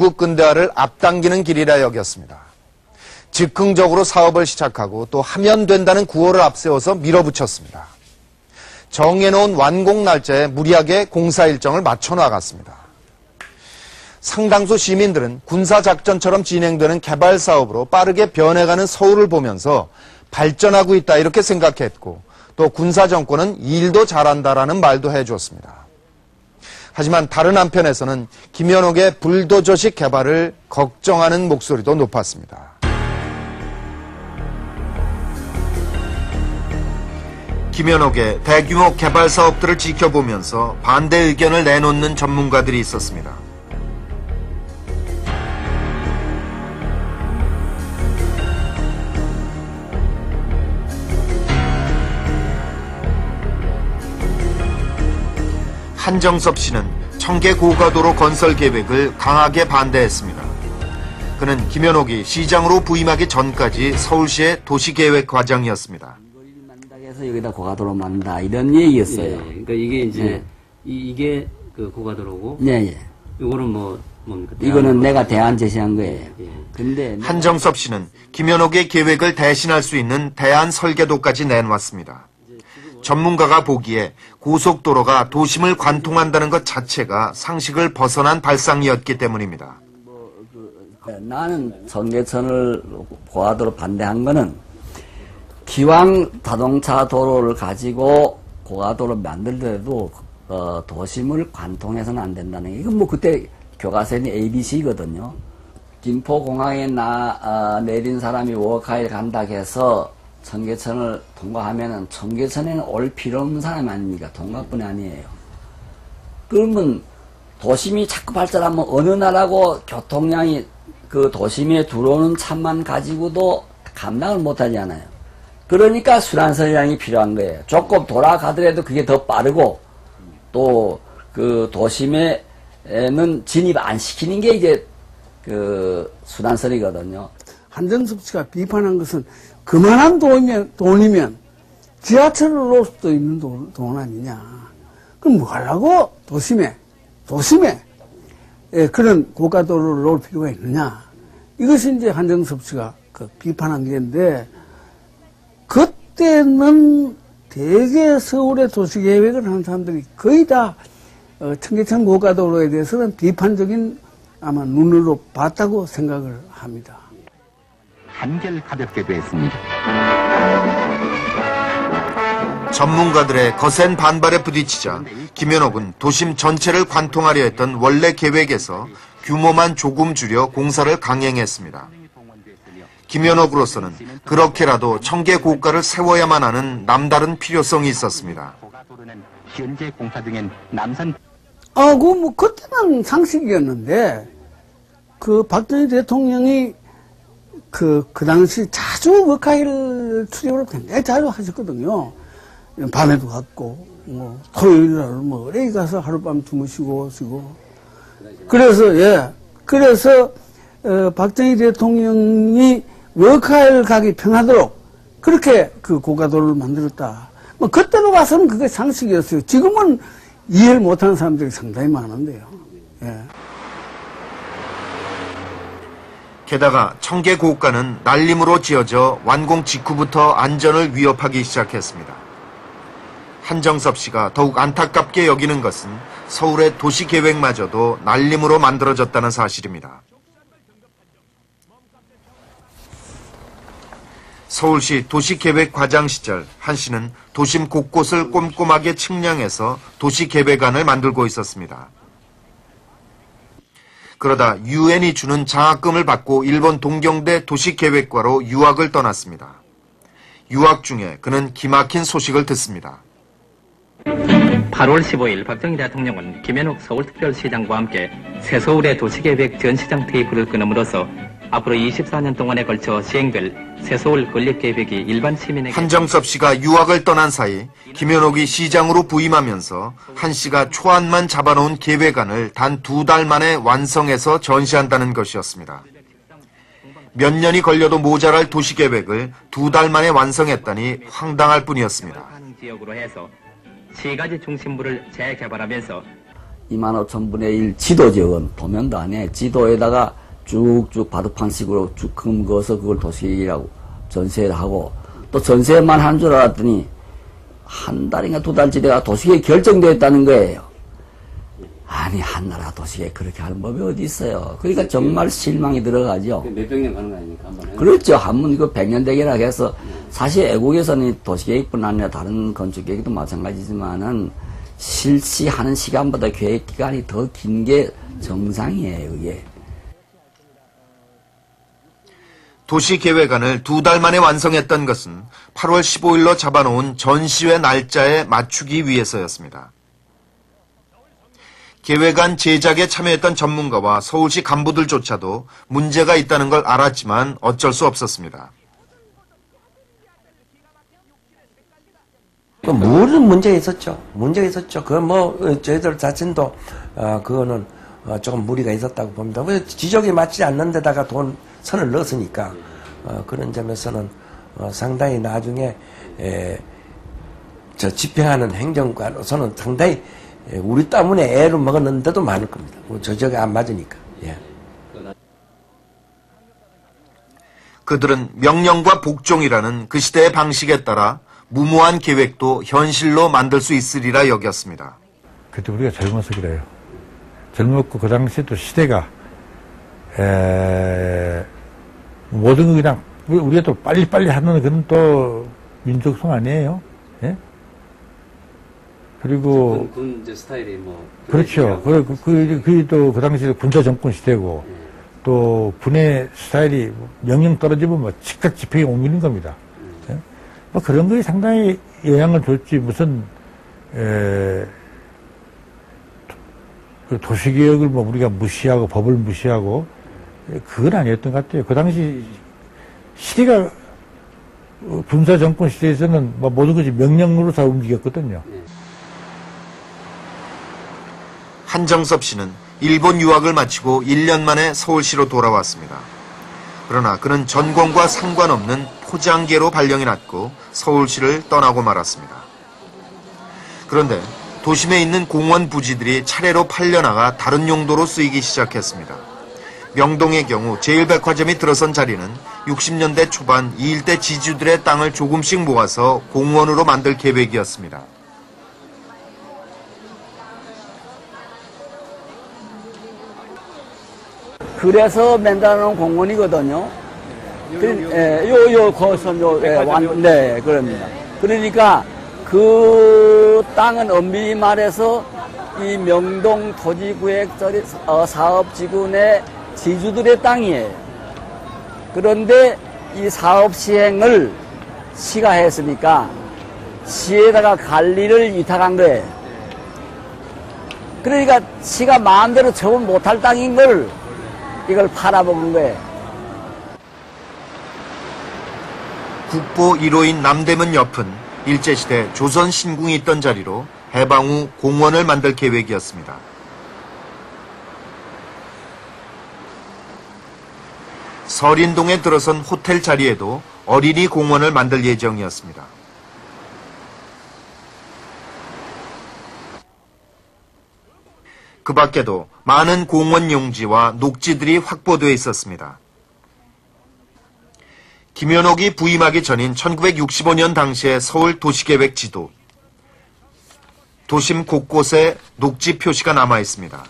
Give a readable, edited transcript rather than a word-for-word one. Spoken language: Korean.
중국 근대화를 앞당기는 길이라 여겼습니다. 즉흥적으로 사업을 시작하고 또 하면 된다는 구호를 앞세워서 밀어붙였습니다. 정해놓은 완공 날짜에 무리하게 공사 일정을 맞춰 나갔습니다. 상당수 시민들은 군사작전처럼 진행되는 개발 사업으로 빠르게 변해가는 서울을 보면서 발전하고 있다 이렇게 생각했고 또 군사정권은 일도 잘한다라는 말도 해주었습니다. 하지만 다른 한편에서는 김현옥의 불도저식 개발을 걱정하는 목소리도 높았습니다. 김현옥의 대규모 개발 사업들을 지켜보면서 반대 의견을 내놓는 전문가들이 있었습니다. 한정섭 씨는 청계 고가도로 건설 계획을 강하게 반대했습니다. 그는 김현옥이 시장으로 부임하기 전까지 서울시의 도시계획 과장이었습니다. 그래서 여기다 고가도로 만다 이런 얘기였어요. 예, 그러니까 이게 이제 이게 그 고가도로고. 네. 이거는 뭡니까? 이거는 내가 대안 제시한 거예요. 예. 근데 한정섭 씨는 김현옥의 계획을 대신할 수 있는 대안 설계도까지 내놓았습니다. 전문가가 보기에 고속도로가 도심을 관통한다는 것 자체가 상식을 벗어난 발상이었기 때문입니다. 나는 청계천을 고가도로 반대한 거는 기왕 자동차 도로를 가지고 고가도로 만들더라도 도심을 관통해서는 안 된다는 게 이건 뭐 그때 교과서에는 ABC거든요. 김포공항에 내린 사람이 워카일 간다 해서 청계천을 통과하면은 청계천에는 올 필요 없는 사람이 아닙니까? 통과뿐이 아니에요. 그러면 도심이 자꾸 발전하면 어느 나라고 교통량이 그 도심에 들어오는 차만 가지고도 감당을 못하잖아요. 그러니까 순환선이라는 게 필요한 거예요. 조금 돌아가더라도 그게 더 빠르고 또 그 도심에는 진입 안 시키는 게 이제 그 순환선이거든요. 한정섭 씨가 비판한 것은 그만한 돈이면 지하철을 놓을 수도 있는 돈 아니냐. 그럼 뭐 하려고 도심에 그런 고가도로를 놓을 필요가 있느냐. 이것이 이제 한정섭 씨가 그 비판한 게인데 그때는 대개 서울의 도시계획을 하는 사람들이 거의 다 청계천 고가도로에 대해서는 비판적인 아마 눈으로 봤다고 생각을 합니다. 한결 가볍게도 했습니다. 전문가들의 거센 반발에 부딪히자 김현옥은 도심 전체를 관통하려 했던 원래 계획에서 규모만 조금 줄여 공사를 강행했습니다. 김현옥으로서는 그렇게라도 청계 고가를 세워야만 하는 남다른 필요성이 있었습니다. 현재 공사 중인 남산 뭐 그때는 상식이었는데 그 박정희 대통령이 그 당시 자주 워카일 출입을 굉장히 자주 하셨거든요. 밤에도 갔고, 토요일날 어디 가서 하룻밤 주무시고 오시고. 그래서, 박정희 대통령이 워카일 가기 편하도록 그렇게 그 고가도로를 만들었다. 뭐, 그때로 봐서는 그게 상식이었어요. 지금은 이해를 못하는 사람들이 상당히 많은데요. 예. 게다가 청계 고가는 날림으로 지어져 완공 직후부터 안전을 위협하기 시작했습니다. 한정섭 씨가 더욱 안타깝게 여기는 것은 서울의 도시계획마저도 날림으로 만들어졌다는 사실입니다. 서울시 도시계획과장 시절 한 씨는 도심 곳곳을 꼼꼼하게 측량해서 도시계획안을 만들고 있었습니다. 그러다 유엔이 주는 장학금을 받고 일본 동경대 도시계획과로 유학을 떠났습니다. 유학 중에 그는 기막힌 소식을 듣습니다. 8월 15일 박정희 대통령은 김현옥 서울특별시장과 함께 새서울의 도시계획 전시장 테이프를 끊음으로써 앞으로 24년 동안에 걸쳐 시행될 새서울 건립계획이 일반 시민에게 한정섭 씨가 유학을 떠난 사이 김현옥이 시장으로 부임하면서 한 씨가 초안만 잡아놓은 계획안을 단 2달 만에 완성해서 전시한다는 것이었습니다. 몇 년이 걸려도 모자랄 도시계획을 2달 만에 완성했다니 황당할 뿐이었습니다. 지역으로 해서 3가지 중심부를 재개발하면서 25,000분의 1 지도지역은 도면도 아니에요. 지도에다가 쭉쭉 바둑판식으로 쭉 그어서 그걸 도시라고 전세를 하고, 또 전세만 한 줄 알았더니 한 달인가 두 달치대가 도시계획 결정되었다는 거예요. 아니, 한나라 도시계획 그렇게 하는 법이 어디 있어요. 그러니까 정말 실망이 들어가죠. 몇백 년 가는 거 아닙니까? 한 번에. 그렇죠. 한번 이거 100년 대계라 해서 사실 애국에서는 도시계획뿐 아니라 다른 건축계획도 마찬가지지만은 실시하는 시간보다 계획 기간이 더 긴 게 정상이에요, 이게. 도시계획안을 2달 만에 완성했던 것은 8월 15일로 잡아놓은 전시회 날짜에 맞추기 위해서였습니다. 계획안 제작에 참여했던 전문가와 서울시 간부들조차도 문제가 있다는 걸 알았지만 어쩔 수 없었습니다. 물은 문제가 있었죠. 문제가 있었죠. 저희들 자신도, 그거는, 조금 무리가 있었다고 봅니다. 지적이 맞지 않는 데다가 선을 넣었으니까, 그런 점에서는, 상당히 나중에, 집행하는 행정관으로서는 상당히, 우리 때문에 애를 먹었는 데도 많을 겁니다. 저쪽에 안 맞으니까, 예. 그들은 명령과 복종이라는 그 시대의 방식에 따라 무모한 계획도 현실로 만들 수 있으리라 여겼습니다. 그때 우리가 젊어서 그래요. 젊었고 그 당시에 또 시대가 모든 거 그냥 우리가 또 빨리빨리 하는 그런 또 민족성 아니에요. 예? 그리고 군 이제 스타일이 뭐 그렇죠. 또 그 당시에 군사 정권 시대고 또 군의 스타일이 명령 떨어지면 뭐 즉각 집행에 옮기는 겁니다. 예? 뭐 그런 거에 상당히 영향을 줬지 무슨 그 도시개혁을 뭐 우리가 무시하고 법을 무시하고 그건 아니었던 것 같아요. 그 당시 시대가 군사 정권 시대에서는 뭐 모든 것이 명령으로 다 움직였거든요. 한정섭 씨는 일본 유학을 마치고 1년 만에 서울시로 돌아왔습니다. 그러나 그는 전공과 상관없는 포장계로 발령이 났고 서울시를 떠나고 말았습니다. 그런데 도심에 있는 공원 부지들이 차례로 팔려나가 다른 용도로 쓰이기 시작했습니다. 명동의 경우 제1백화점이 들어선 자리는 60년대 초반 이 일대 지주들의 땅을 조금씩 모아서 공원으로 만들 계획이었습니다. 그래서 만들어놓은 공원이거든요. 네, 그럽니다. 그러니까 그 땅은 엄밀히 말해서 이 명동 토지구획 사업지구 내 지주들의 땅이에요. 그런데 이 사업 시행을 시가 했으니까 시에다가 관리를 위탁한 거예요. 그러니까 시가 마음대로 처분 못할 땅인 걸 이걸 팔아먹은 거예요. 국보 1호인 남대문 옆은 일제시대 조선 신궁이 있던 자리로 해방 후 공원을 만들 계획이었습니다. 설인동에 들어선 호텔 자리에도 어린이 공원을 만들 예정이었습니다. 그 밖에도 많은 공원 용지와 녹지들이 확보되어 있었습니다. 김현옥이 부임하기 전인 1965년 당시의 서울 도시계획 지도. 도심 곳곳에 녹지 표시가 남아 있습니다.